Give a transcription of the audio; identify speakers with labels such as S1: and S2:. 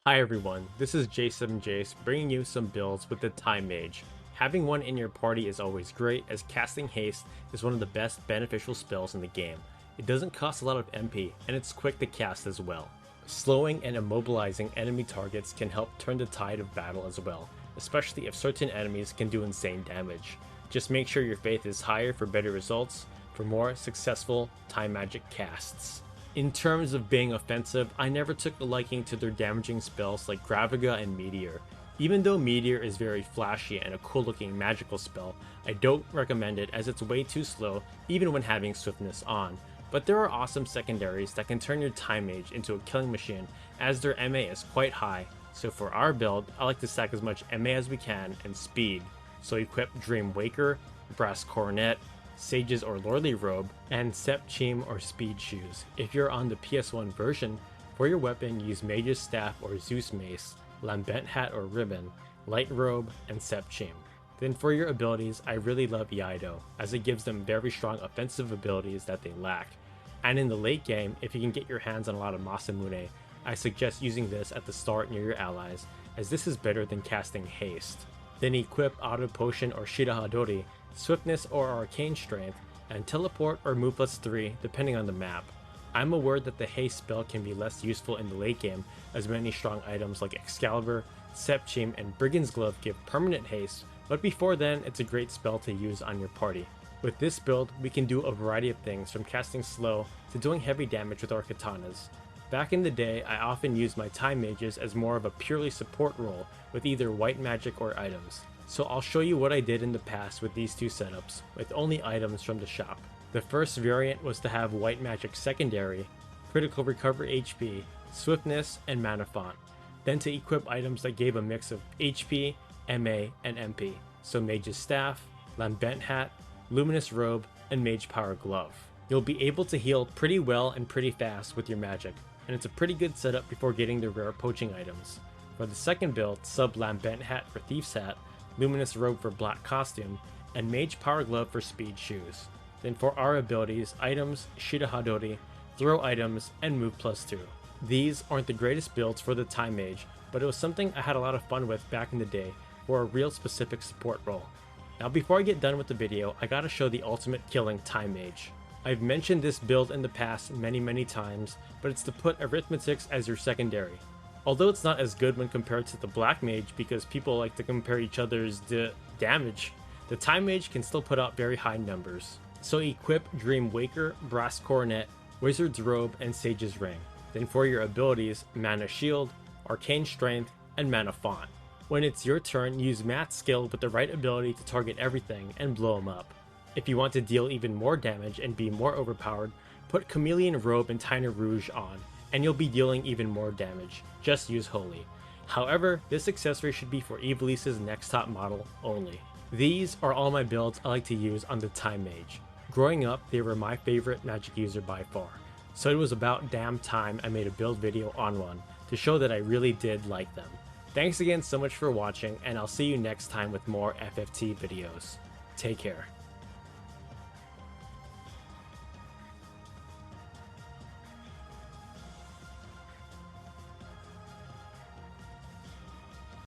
S1: Hi everyone, this is J7Jace bringing you some builds with the Time Mage. Having one in your party is always great, as casting haste is one of the best beneficial spells in the game. It doesn't cost a lot of MP, and it's quick to cast as well. Slowing and immobilizing enemy targets can help turn the tide of battle as well, especially if certain enemies can do insane damage. Just make sure your faith is higher for better results, for more successful time magic casts. In terms of being offensive, I never took a liking to their damaging spells like Graviga and Meteor. Even though Meteor is very flashy and a cool looking magical spell, I don't recommend it as it's way too slow even when having swiftness on. But there are awesome secondaries that can turn your Time Mage into a killing machine, as their MA is quite high, so for our build, I like to stack as much MA as we can and speed. So equip Dream Waker, Brass Coronet, Sage's or Lordly Robe, and Sepchim or Speed Shoes. If you're on the PS1 version, for your weapon use Mage's Staff or Zeus Mace, Lambent Hat or Ribbon, Light Robe, and Sepchim. Then for your abilities, I really love Iaido, as it gives them very strong offensive abilities that they lack. And in the late game, if you can get your hands on a lot of Masamune, I suggest using this at the start near your allies, as this is better than casting Haste. Then equip Auto Potion or Shirahadori, Swiftness or Arcane Strength, and Teleport or Move plus 3 depending on the map. I'm aware that the Haste spell can be less useful in the late game, as many strong items like Excalibur, Sepchim, and Brigand's Glove give permanent haste, but before then it's a great spell to use on your party. With this build, we can do a variety of things from casting slow to doing heavy damage with our katanas. Back in the day, I often used my Time Mages as more of a purely support role with either white magic or items. So I'll show you what I did in the past with these two setups, with only items from the shop. The first variant was to have white magic secondary, critical recover HP, swiftness, and mana font. Then to equip items that gave a mix of HP, MA, and MP, so Mage's Staff, Lambent Hat, Luminous Robe, and Mage Power Glove. You'll be able to heal pretty well and pretty fast with your magic, and it's a pretty good setup before getting the rare poaching items. For the second build, sub Lambent Hat for Thief's Hat, Luminous Robe for Black Costume, and Mage Power Glove for Speed Shoes. Then for our abilities, items, Shirahadori, throw items, and move plus 2. These aren't the greatest builds for the Time Mage, but it was something I had a lot of fun with back in the day for a real specific support role. Now before I get done with the video, I gotta show the ultimate killing Time Mage. I've mentioned this build in the past many times, but it's to put Arithmetics as your secondary. Although it's not as good when compared to the Black Mage because people like to compare each other's damage, the Time Mage can still put out very high numbers. So equip Dream Waker, Brass Coronet, Wizard's Robe, and Sage's Ring. Then for your abilities, Mana Shield, Arcane Strength, and Mana Font. When it's your turn, use Math's skill with the right ability to target everything and blow them up. If you want to deal even more damage and be more overpowered, put Chameleon Robe and Tiny Rouge on, and you'll be dealing even more damage. Just use Holy. However, this accessory should be for Ivalice's next top model only. These are all my builds I like to use on the Time Mage. Growing up, they were my favorite magic user by far, so it was about damn time I made a build video on one to show that I really did like them. Thanks again so much for watching, and I'll see you next time with more FFT videos. Take care.